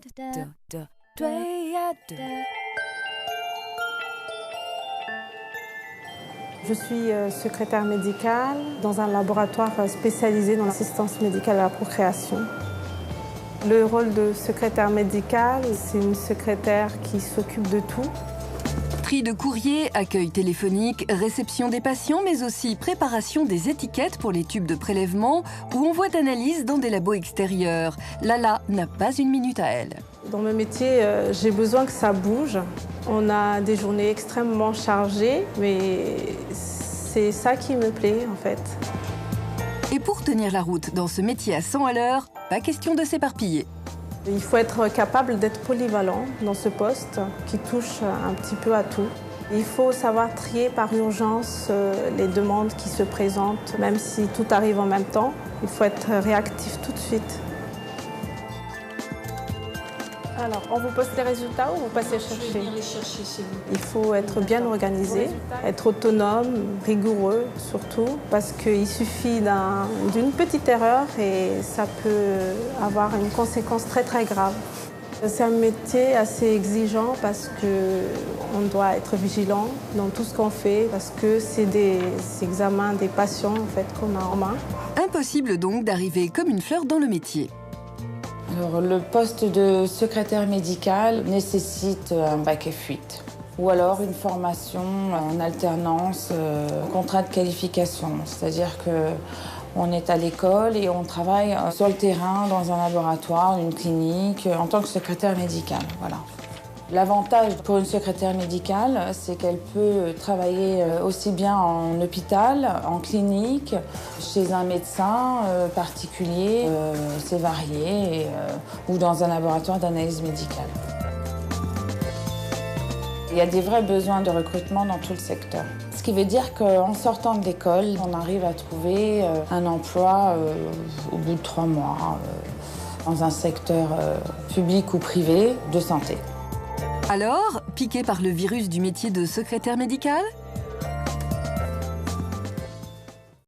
Je suis secrétaire médicale dans un laboratoire spécialisé dans l'assistance médicale à la procréation. Le rôle de secrétaire médicale, c'est une secrétaire qui s'occupe de tout. Tri de courrier, accueil téléphonique, réception des patients, mais aussi préparation des étiquettes pour les tubes de prélèvement ou envoi d'analyse dans des labos extérieurs. Lala n'a pas une minute à elle. Dans mon métier, j'ai besoin que ça bouge. On a des journées extrêmement chargées, mais c'est ça qui me plaît en fait. Et pour tenir la route dans ce métier à 100 à l'heure, pas question de s'éparpiller. Il faut être capable d'être polyvalent dans ce poste qui touche un petit peu à tout. Il faut savoir trier par urgence les demandes qui se présentent, même si tout arrive en même temps. Il faut être réactif tout de suite. Alors, on vous poste les résultats ou vous passez chercher? Je vais venir les chercher chez vous. Il faut être bien organisé, être autonome, rigoureux surtout, parce qu'il suffit d'une petite erreur et ça peut avoir une conséquence très très grave. C'est un métier assez exigeant parce qu'on doit être vigilant dans tout ce qu'on fait, parce que c'est des examens des patients en fait, qu'on a en main. Impossible donc d'arriver comme une fleur dans le métier. Alors, le poste de secrétaire médical nécessite un bac F8 ou alors une formation en alternance, contrat de qualification. C'est-à-dire qu'on est à l'école et on travaille sur le terrain, dans un laboratoire, une clinique, en tant que secrétaire médical. Voilà. L'avantage pour une secrétaire médicale, c'est qu'elle peut travailler aussi bien en hôpital, en clinique, chez un médecin particulier, c'est varié, ou dans un laboratoire d'analyse médicale. Il y a des vrais besoins de recrutement dans tout le secteur. Ce qui veut dire qu'en sortant de l'école, on arrive à trouver un emploi au bout de 3 mois, dans un secteur public ou privé de santé. Alors, piqué par le virus du métier de secrétaire médical ?